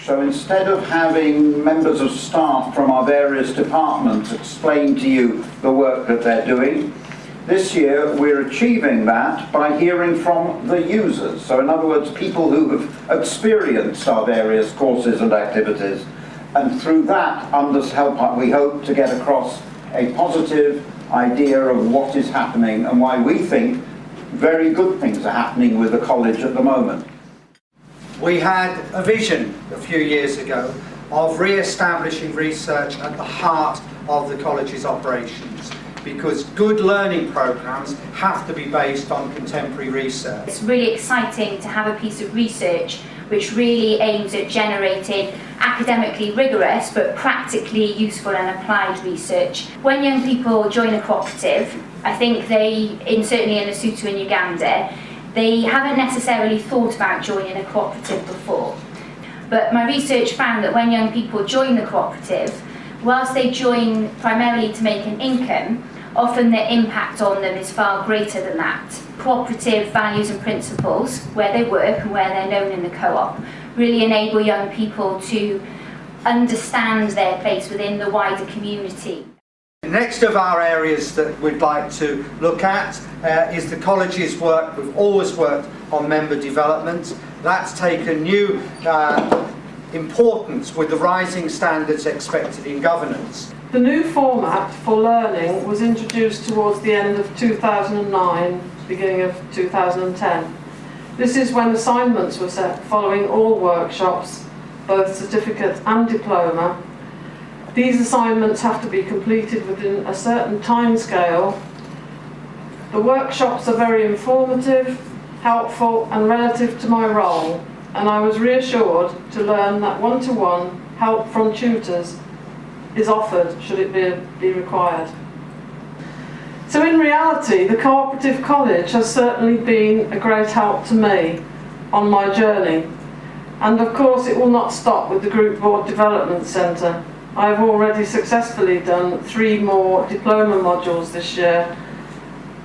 So instead of having members of staff from our various departments explain to you the work that they're doing, this year we're achieving that by hearing from the users. So in other words, people who have experienced our various courses and activities, and through that we hope to get across a positive idea of what is happening and why we think very good things are happening with the college at the moment. We had a vision a few years ago of re-establishing research at the heart of the college's operations, because good learning programmes have to be based on contemporary research. It's really exciting to have a piece of research which really aims at generating academically rigorous but practically useful and applied research. When young people join a cooperative, I think certainly in Lesotho and Uganda, they haven't necessarily thought about joining a cooperative before. But my research found that when young people join the cooperative, whilst they join primarily to make an income, often the impact on them is far greater than that. Cooperative values and principles, where they work and where they're known in the co-op, really enable young people to understand their place within the wider community. Next of our areas that we'd like to look at is the college's work. We've always worked on member development. That's taken new importance with the rising standards expected in governance. The new format for learning was introduced towards the end of 2009, beginning of 2010. This is when assignments were set following all workshops, both certificate and diploma. These assignments have to be completed within a certain time scale. The workshops are very informative, helpful and relative to my role, and I was reassured to learn that one-to-one help from tutors is offered should it be required. So in reality, the Co-operative College has certainly been a great help to me on my journey. And of course it will not stop with the Group Board Development Centre. I've already successfully done 3 more diploma modules this year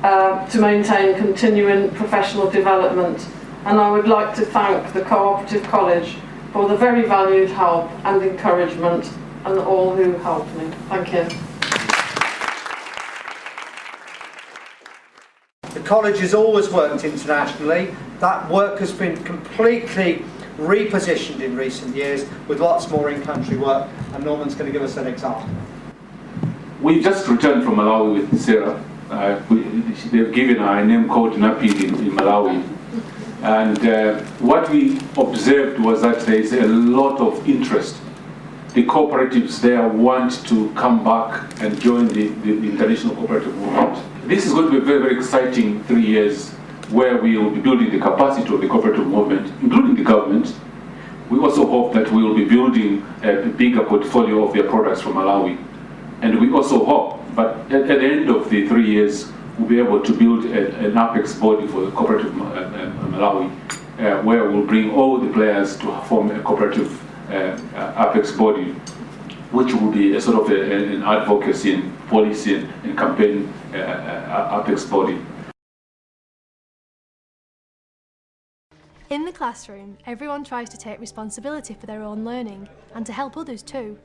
to maintain continuing professional development, and I would like to thank the Co-operative College for the very valued help and encouragement and all who helped me. Thank you. The college has always worked internationally. That work has been completely repositioned in recent years with lots more in-country work, and Norman's going to give us an example. We just returned from Malawi with Sarah. They've given her a name called Napi in Malawi, and what we observed was that there is a lot of interest. The cooperatives there want to come back and join the international cooperative movement. This is going to be a very, very exciting 3 years where we will be building the capacity of the cooperative movement, including the government. We also hope that we will be building a bigger portfolio of their products from Malawi. And we also hope, but at the end of the 3 years, we'll be able to build an apex body for the cooperative Malawi, where we'll bring all the players to form a cooperative apex body, which will be a sort of an advocacy and policy and campaign apex body. In the classroom, everyone tries to take responsibility for their own learning and to help others too.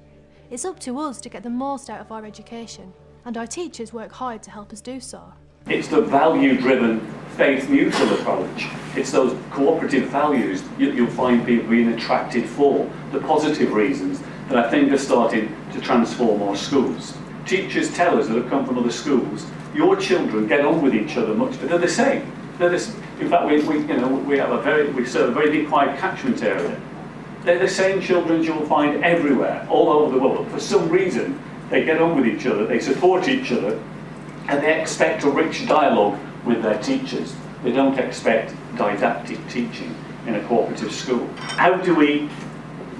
It's up to us to get the most out of our education, and our teachers work hard to help us do so. It's the value-driven, faith-neutral approach. It's those cooperative values you'll find people being attracted for, the positive reasons that I think are starting to transform our schools. Teachers tell us that have come from other schools, your children get on with each other much, but they're the same. In fact, we serve a very deprived catchment area. They're the same children you'll find everywhere, all over the world. But for some reason, they get on with each other, they support each other, and they expect a rich dialogue with their teachers. They don't expect didactic teaching in a cooperative school. How do we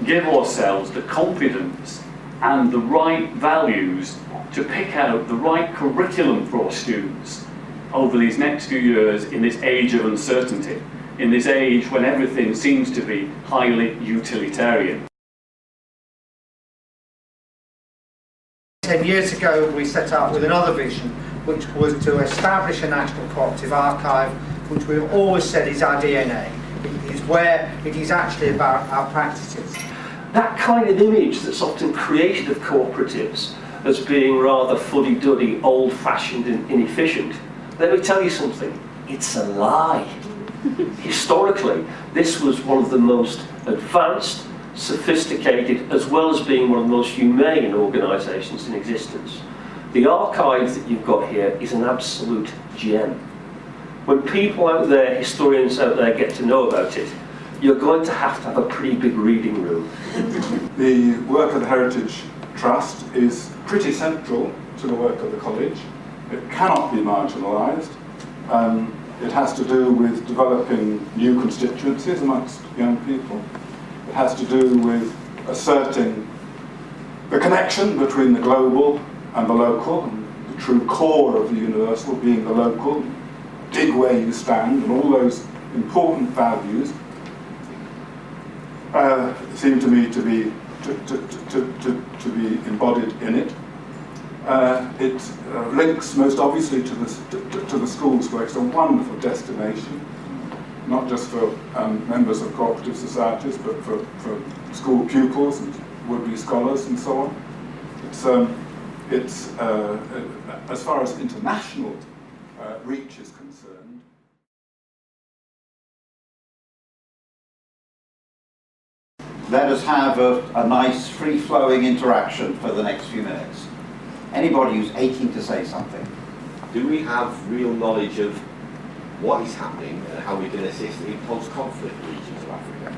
give ourselves the confidence and the right values to pick out the right curriculum for our students over these next few years in this age of uncertainty, in this age when everything seems to be highly utilitarian? 10 years ago we set out with another vision, which was to establish a national cooperative archive, which we've always said is our DNA. It is where it is actually about our practices. that kind of image that's often created of cooperatives as being rather fuddy-duddy, old-fashioned and inefficient, let me tell you something, it's a lie. Historically, this was one of the most advanced, sophisticated, as well as being one of the most humane organisations in existence. The archive that you've got here is an absolute gem. When people out there, historians out there, get to know about it, you're going to have a pretty big reading room. The work of the Heritage Trust is pretty central to the work of the college. It cannot be marginalised. It has to do with developing new constituencies amongst young people. It has to do with asserting the connection between the global and the local, and the true core of the universal being the local. Dig where you stand, and all those important values seem to me to be embodied in it. It links most obviously to the schools where it's a wonderful destination, not just for members of cooperative societies, but for school pupils and would-be scholars and so on. It's as far as international reach is concerned. Let us have a nice free-flowing interaction for the next few minutes. Anybody who's aching to say something. Do we have real knowledge of what is happening and how we can assist in post-conflict regions of Africa?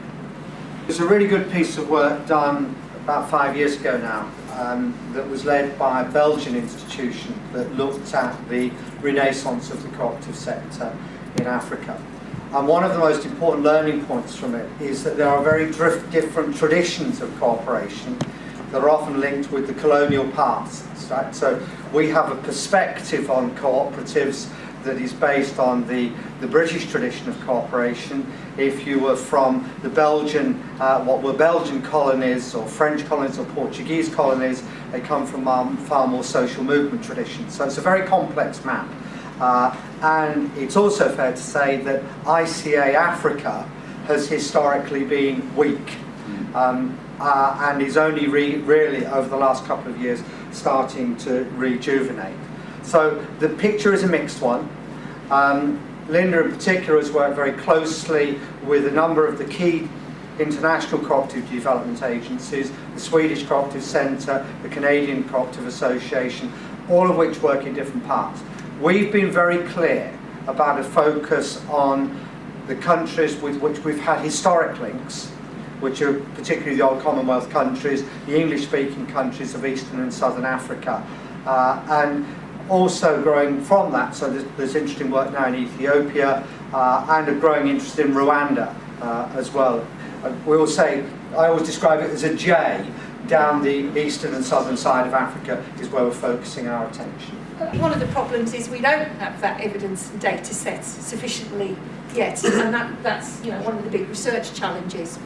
There's a really good piece of work done about 5 years ago now that was led by a Belgian institution that looked at the renaissance of the cooperative sector in Africa. And one of the most important learning points from it is that there are very different traditions of cooperation that are often linked with the colonial past. Right? So we have a perspective on cooperatives that is based on the British tradition of cooperation. If you were from the Belgian, what were Belgian colonies or French colonies or Portuguese colonies, they come from far more social movement traditions. So it's a very complex map. And it's also fair to say that ICA Africa has historically been weak and is only really over the last couple of years starting to rejuvenate. So the picture is a mixed one. Linda in particular has worked very closely with a number of the key international cooperative development agencies, the Swedish Cooperative Centre, the Canadian Cooperative Association, all of which work in different parts. We've been very clear about a focus on the countries with which we've had historic links, which are particularly the old Commonwealth countries, the English-speaking countries of Eastern and Southern Africa, and also growing from that, so there's interesting work now in Ethiopia, and a growing interest in Rwanda as well. We all say, I always describe it as a J, down the eastern and southern side of Africa is where we're focusing our attention. One of the problems is we don't have that evidence and data sets sufficiently yet, and that's one of the big research challenges.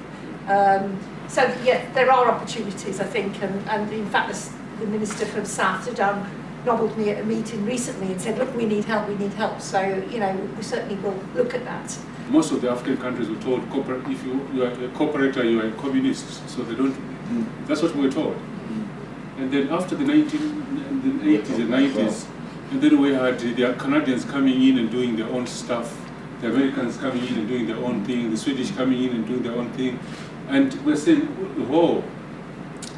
So yeah, there are opportunities, I think, and in fact the Minister from South Sudan nobbled me at a meeting recently and said, look, we need help. So, we certainly will look at that. Most of the African countries were told, if you are a cooperator, you are a communist, so they don't. That's what we were told. And then after the 80s and 90s, and then we had the Canadians coming in and doing their own stuff, the Americans coming in and doing their own thing, the Swedish coming in and doing their own thing. And we're saying, whoa,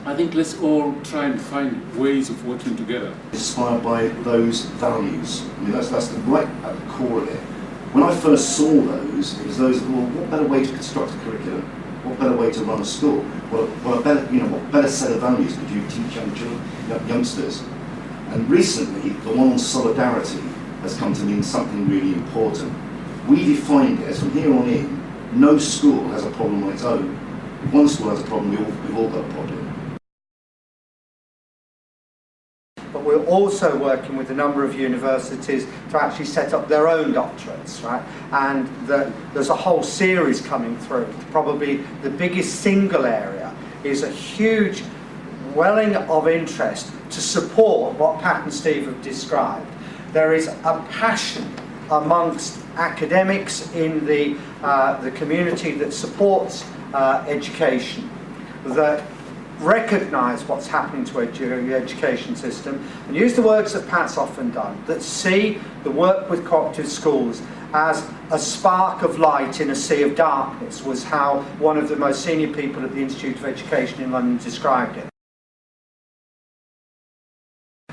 I think let's all try and find ways of working together. Inspired by those values. I mean, that's right at the core of it. When I first saw those, it was those, well, what better way to construct a curriculum? What better way to run a school? What better set of values could you teach youngsters? And recently, the one on solidarity has come to mean something really important. We defined it as from here on in, no school has a problem on its own. If one school has a problem, we've all got a problem. But we're also working with a number of universities to actually set up their own doctorates, right? And there's a whole series coming through. Probably the biggest single area is a huge welling of interest to support what Pat and Steve have described. There is a passion amongst academics in the community that supports education that recognise what's happening to the education system, and use the words that Pat's often done, that see the work with cooperative schools as a spark of light in a sea of darkness, was how one of the most senior people at the Institute of Education in London described it.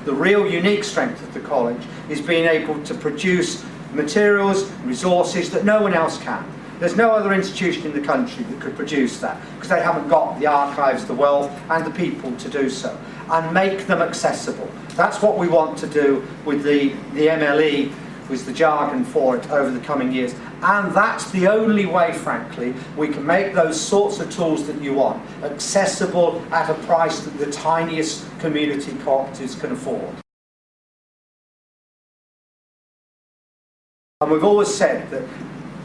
The real unique strength of the college is being able to produce materials, resources that no one else can. There's no other institution in the country that could produce that, because they haven't got the archives, the wealth and the people to do so, and make them accessible. That's what we want to do with the MLE, was the jargon for it, over the coming years. And that's the only way, frankly, we can make those sorts of tools that you want accessible at a price that the tiniest community cooperatives can afford. And we've always said that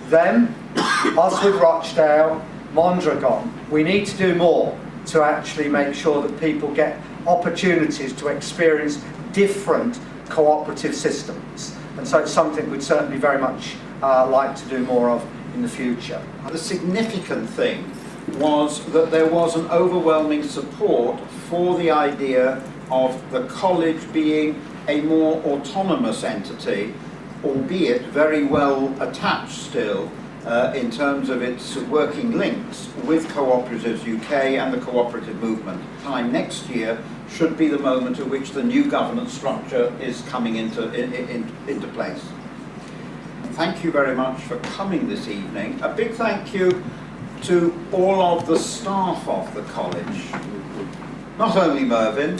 them, us with Rochdale, Mondragon, we need to do more to actually make sure that people get opportunities to experience different cooperative systems. And so it's something we'd certainly very much like to do more of in the future. The significant thing was that there was an overwhelming support for the idea of the college being a more autonomous entity, albeit very well attached still in terms of its working links with Co-operatives UK and the cooperative movement. Time next year should be the moment at which the new governance structure is coming into place. Thank you very much for coming this evening. A big thank you to all of the staff of the college, not only Mervyn,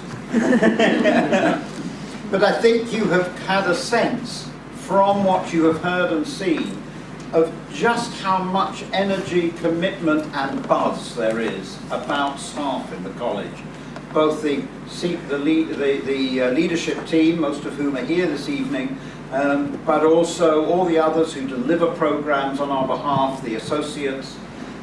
but I think you have had a sense from what you have heard and seen of just how much energy, commitment and buzz there is about staff in the college. Both the leadership team, most of whom are here this evening, but also all the others who deliver programs on our behalf, the associates,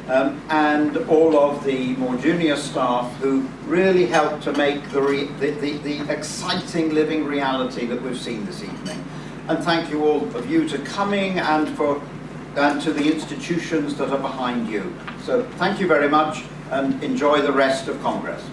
and all of the more junior staff who really help to make the exciting living reality that we've seen this evening. And thank you all of you to coming and to the institutions that are behind you. So thank you very much and enjoy the rest of Congress.